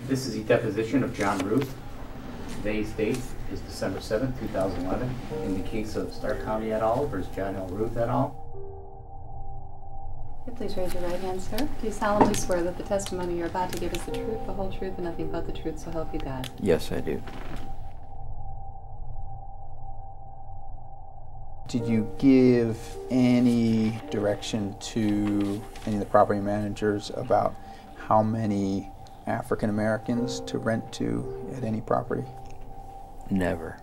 This is the deposition of John Ruth. Today's date is December 7th, 2011. In the case of Stark County et al. Versus John L. Ruth et al. Please raise your right hand, sir. Do you solemnly swear that the testimony you're about to give is the truth, the whole truth, and nothing but the truth, so help you God? Yes, I do. Did you give any direction to any of the property managers about how many African Americans to rent to at any property? Never.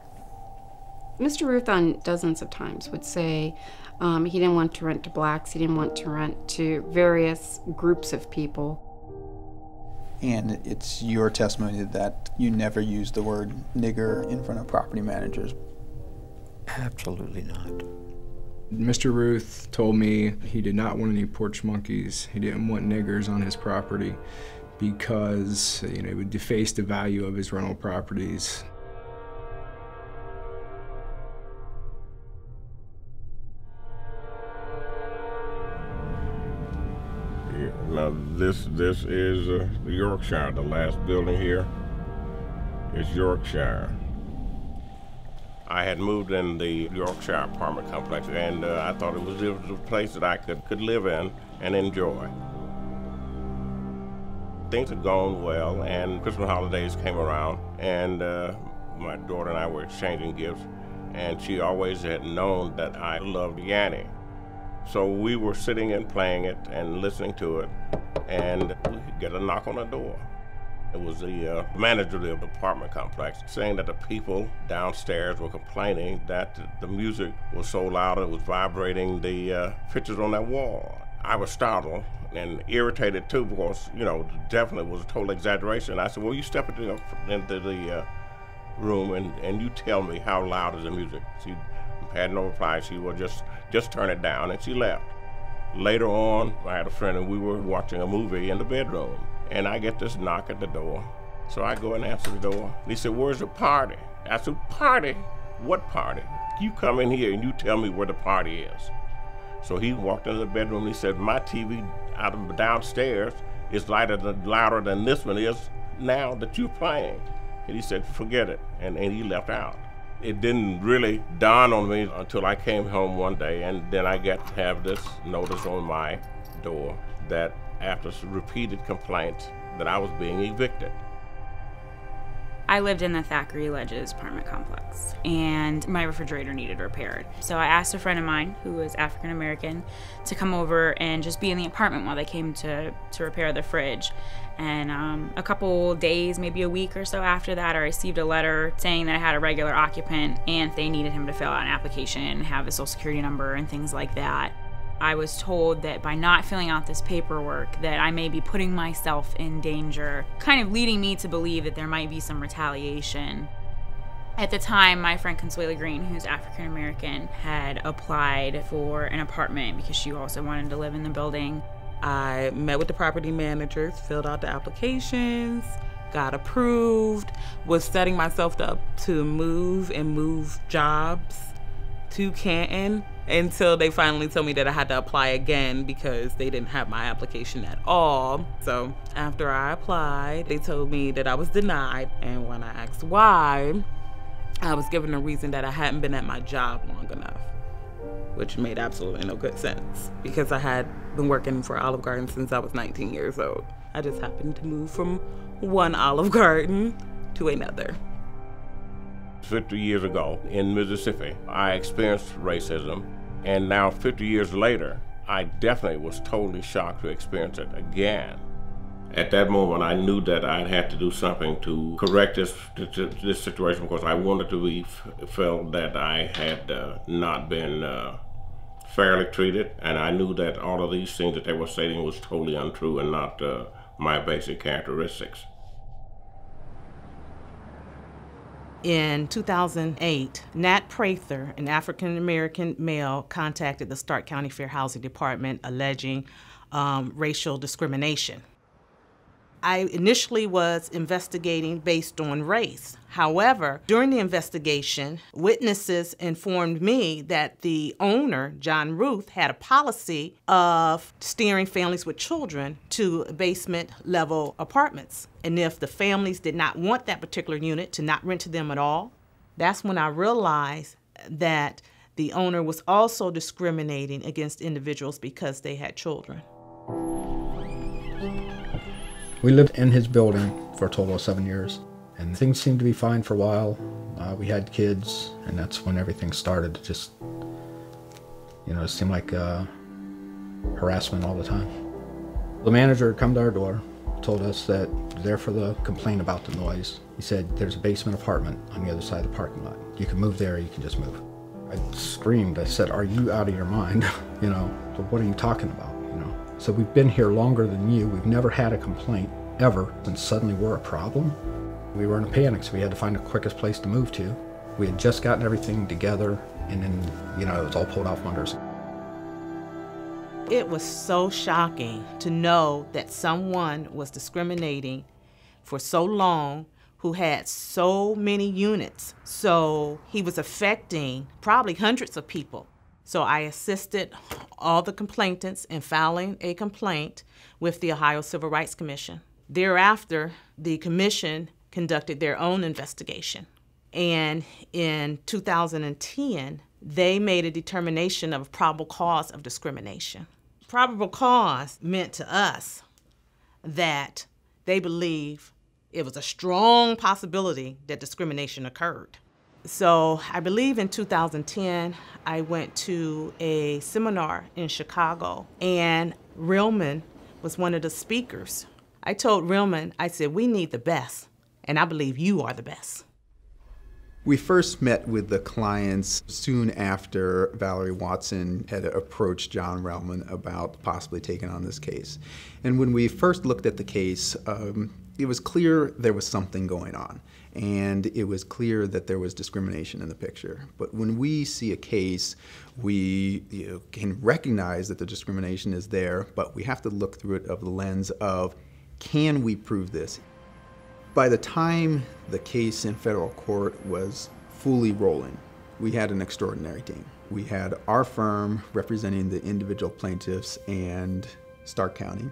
Mr. Ruth on dozens of times would say he didn't want to rent to blacks, he didn't want to rent to various groups of people. And it's your testimony that you never used the word nigger in front of property managers? Absolutely not. Mr. Ruth told me he did not want any porch monkeys. He didn't want niggers on his property because, it would deface the value of his rental properties. Now this is the Yorkshire. The last building here is Yorkshire. I had moved in the Yorkshire apartment complex, and I thought it was a place that I could live in and enjoy. Things had gone well, and Christmas holidays came around, and my daughter and I were exchanging gifts, and she always had known that I loved Yanni. So we were sitting and playing it and listening to it, and we get a knock on the door. It was the manager of the apartment complex saying that the people downstairs were complaining that the music was so loud it was vibrating the pictures on that wall. I was startled and irritated too because, definitely was a total exaggeration. I said, well, you step into the room and you tell me how loud is the music. She had no reply. She would just turn it down, and she left. Later on, I had a friend and we were watching a movie in the bedroom, and I get this knock at the door. So I go and answer the door. And he said, where's the party? I said, party? What party? You come in here and you tell me where the party is. So he walked into the bedroom and he said, my TV out of downstairs is louder than this one is now that you're playing. And he said, forget it, and he left out. It didn't really dawn on me until I came home one day, and then I got to have this notice on my door that after repeated complaints that I was being evicted. I lived in the Thackeray Ledges apartment complex, and my refrigerator needed repaired. So I asked a friend of mine who was African American to come over and just be in the apartment while they came to repair the fridge. And a couple days, maybe a week or so after that, I received a letter saying that I had a regular occupant and they needed him to fill out an application, have a social security number and things like that. I was told that by not filling out this paperwork that I may be putting myself in danger, kind of leading me to believe that there might be some retaliation. At the time, my friend Consuela Green, who's African American, had applied for an apartment because she also wanted to live in the building. I met with the property managers, filled out the applications, got approved, was setting myself up to move jobs to Canton until they finally told me that I had to apply again because they didn't have my application at all. So after I applied, they told me that I was denied. And when I asked why, I was given a reason that I hadn't been at my job long enough, which made absolutely no good sense because I had been working for Olive Garden since I was 19 years old. I just happened to move from one Olive Garden to another. 50 years ago in Mississippi, I experienced racism, and now 50 years later, I definitely was totally shocked to experience it again. At that moment, I knew that I had to do something to correct this situation because I wanted to be felt that I had not been fairly treated, and I knew that all of these things that they were saying was totally untrue and not my basic characteristics. In 2008, Nat Prather, an African-American male, contacted the Stark County Fair Housing Department alleging racial discrimination. I initially was investigating based on race. However, during the investigation, witnesses informed me that the owner, John Ruth, had a policy of steering families with children to basement level apartments. And if the families did not want that particular unit, to not rent to them at all. That's when I realized that the owner was also discriminating against individuals because they had children. We lived in his building for a total of 7 years, and things seemed to be fine for a while. We had kids, and that's when everything started to just, it seemed like harassment all the time. The manager had come to our door, told us that he was there for the complaint about the noise. He said, there's a basement apartment on the other side of the parking lot. You can move there, you can just move. I screamed, I said, are you out of your mind? So what are you talking about? So we've been here longer than you. We've never had a complaint, ever, and suddenly we're a problem. We were in a panic, so we had to find the quickest place to move to. We had just gotten everything together, and then, it was all pulled off from under us. It was so shocking to know that someone was discriminating for so long, who had so many units. So he was affecting probably hundreds of people. So I assisted all the complainants in filing a complaint with the Ohio Civil Rights Commission. Thereafter, the commission conducted their own investigation. And in 2010, they made a determination of probable cause of discrimination. Probable cause meant to us that they believe it was a strong possibility that discrimination occurred. So I believe in 2010, I went to a seminar in Chicago, and Rilman was one of the speakers. I told Rilman, I said, we need the best, and I believe you are the best. We first met with the clients soon after Valerie Watson had approached John Relman about possibly taking on this case. And when we first looked at the case, it was clear there was something going on, and it was clear that there was discrimination in the picture. But when we see a case, we can recognize that the discrimination is there, but we have to look through it of the lens of, can we prove this? By the time the case in federal court was fully rolling, we had an extraordinary team. We had our firm representing the individual plaintiffs and Stark County.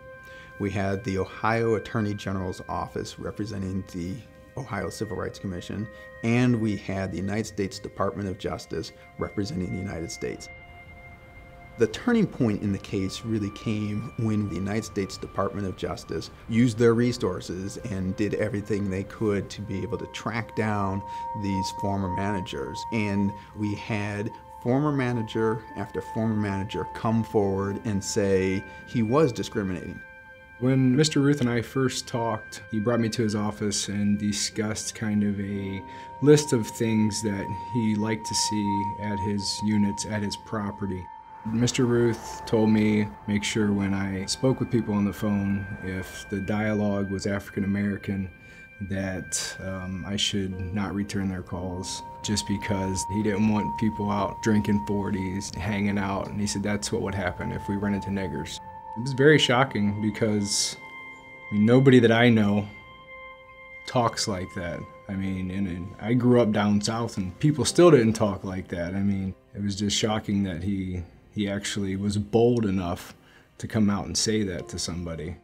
We had the Ohio Attorney General's office representing the Ohio Civil Rights Commission, and we had the United States Department of Justice representing the United States. The turning point in the case really came when the United States Department of Justice used their resources and did everything they could to be able to track down these former managers. And we had former manager after former manager come forward and say he was discriminating. When Mr. Ruth and I first talked, he brought me to his office and discussed kind of a list of things that he liked to see at his units, at his property. Mr. Ruth told me, make sure when I spoke with people on the phone, if the dialogue was African American, that I should not return their calls, just because he didn't want people out drinking 40s, hanging out, and he said that's what would happen if we run into niggers. It was very shocking because nobody that I know talks like that. And I grew up down south and people still didn't talk like that. It was just shocking that he actually was bold enough to come out and say that to somebody.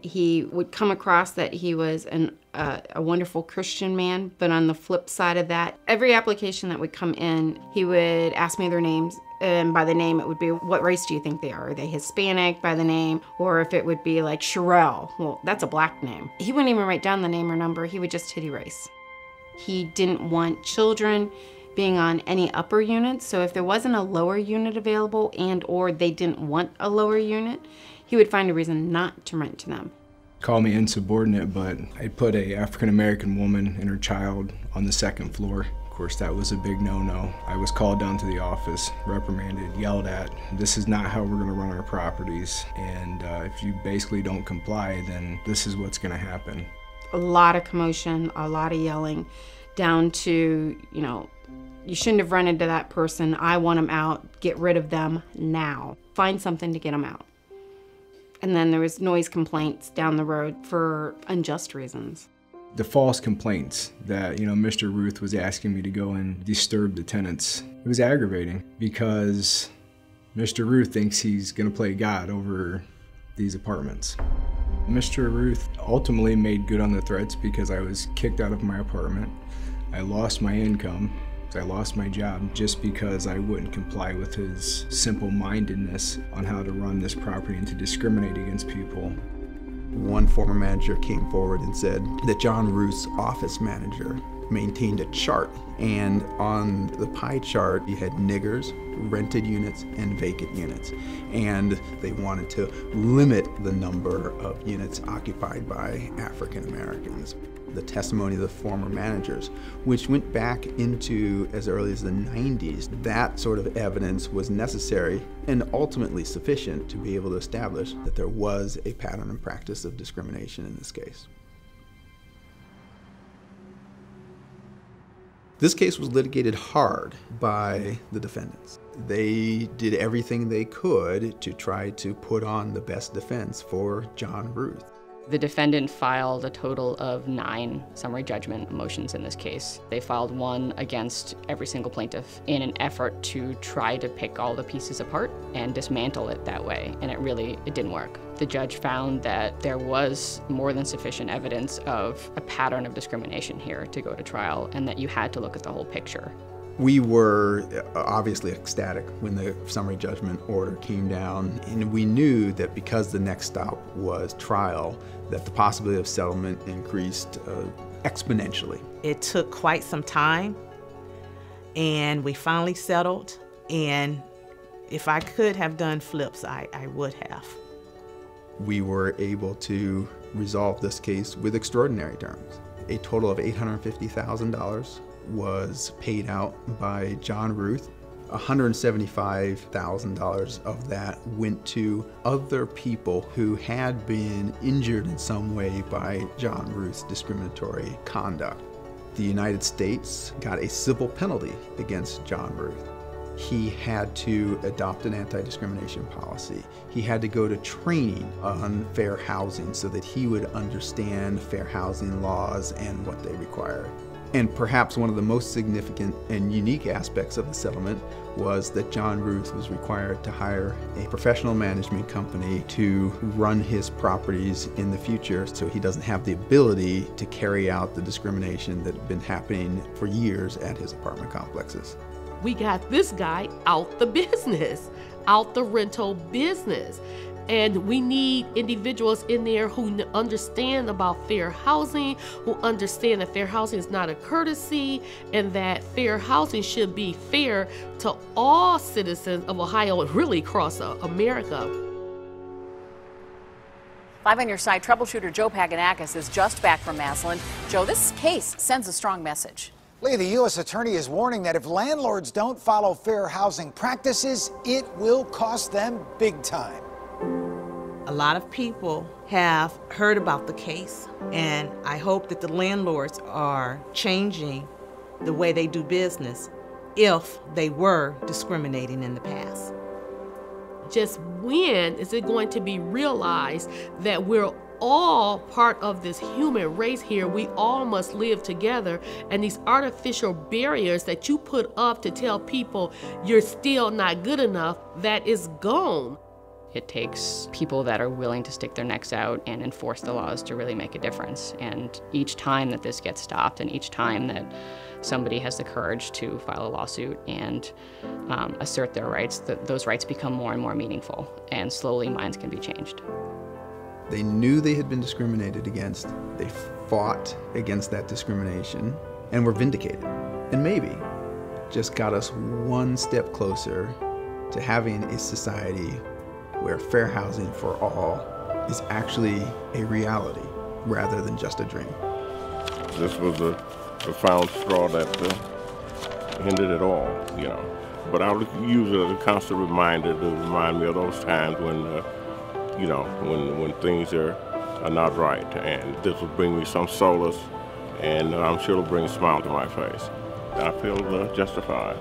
He would come across that he was a wonderful Christian man, but on the flip side of that, every application that would come in, he would ask me their names, and by the name it would be, what race do you think they are? Are they Hispanic by the name? Or if it would be like Sherelle, well, that's a black name. He wouldn't even write down the name or number, he would just hit erase. He didn't want children being on any upper units, so if there wasn't a lower unit available and or they didn't want a lower unit, he would find a reason not to rent to them. Call me insubordinate, but I put a African American woman and her child on the second floor. Of course, that was a big no-no. I was called down to the office, reprimanded, yelled at. This is not how we're gonna run our properties, and if you basically don't comply, then this is what's gonna happen. A lot of commotion, a lot of yelling, down to, you shouldn't have run into that person. I want them out. Get rid of them now. Find something to get them out. And then there was noise complaints down the road for unjust reasons. The false complaints that, Mr. Ruth was asking me to go and disturb the tenants, it was aggravating because Mr. Ruth thinks he's going to play God over these apartments. Mr. Ruth ultimately made good on the threats because I was kicked out of my apartment. I lost my income. I lost my job just because I wouldn't comply with his simple-mindedness on how to run this property and to discriminate against people. One former manager came forward and said that John Ruth's office manager maintained a chart, and on the pie chart you had niggers, rented units, and vacant units, and they wanted to limit the number of units occupied by African Americans. The testimony of the former managers, which went back into as early as the 90s, that sort of evidence was necessary and ultimately sufficient to be able to establish that there was a pattern and practice of discrimination in this case. This case was litigated hard by the defendants. They did everything they could to try to put on the best defense for John Ruth. The defendant filed a total of 9 summary judgment motions in this case. They filed one against every single plaintiff in an effort to try to pick all the pieces apart and dismantle it that way, and it didn't work. The judge found that there was more than sufficient evidence of a pattern of discrimination here to go to trial, and that you had to look at the whole picture. We were obviously ecstatic when the summary judgment order came down, and we knew that because the next stop was trial, that the possibility of settlement increased exponentially. It took quite some time, and we finally settled, and if I could have done flips, I would have. We were able to resolve this case with extraordinary terms. A total of $850,000 was paid out by John Ruth. $175,000 of that went to other people who had been injured in some way by John Ruth's discriminatory conduct. The United States got a civil penalty against John Ruth. He had to adopt an anti-discrimination policy. He had to go to training on fair housing so that he would understand fair housing laws and what they required. And perhaps one of the most significant and unique aspects of the settlement was that John Ruth was required to hire a professional management company to run his properties in the future, so he doesn't have the ability to carry out the discrimination that had been happening for years at his apartment complexes. We got this guy out the business, out the rental business. And we need individuals in there who understand about fair housing, who understand that fair housing is not a courtesy, and that fair housing should be fair to all citizens of Ohio and really across America. 5 on your side, troubleshooter Joe Paganakis is just back from Massillon. Joe, this case sends a strong message. Lee, the U.S. Attorney is warning that if landlords don't follow fair housing practices, it will cost them big time. A lot of people have heard about the case, and I hope that the landlords are changing the way they do business if they were discriminating in the past. Just when is it going to be realized that we're all part of this human race here? We all must live together, and these artificial barriers that you put up to tell people you're still not good enough, that is gone. It takes people that are willing to stick their necks out and enforce the laws to really make a difference. And each time that this gets stopped, and each time that somebody has the courage to file a lawsuit and assert their rights, those rights become more and more meaningful, and slowly minds can be changed. They knew they had been discriminated against. They fought against that discrimination and were vindicated. And maybe just got us one step closer to having a society where fair housing for all is actually a reality rather than just a dream. This was the final straw that ended it all, But I would use it as a constant reminder to remind me of those times when, when things are not right. And this will bring me some solace, and I'm sure it'll bring a smile to my face. I feel justified.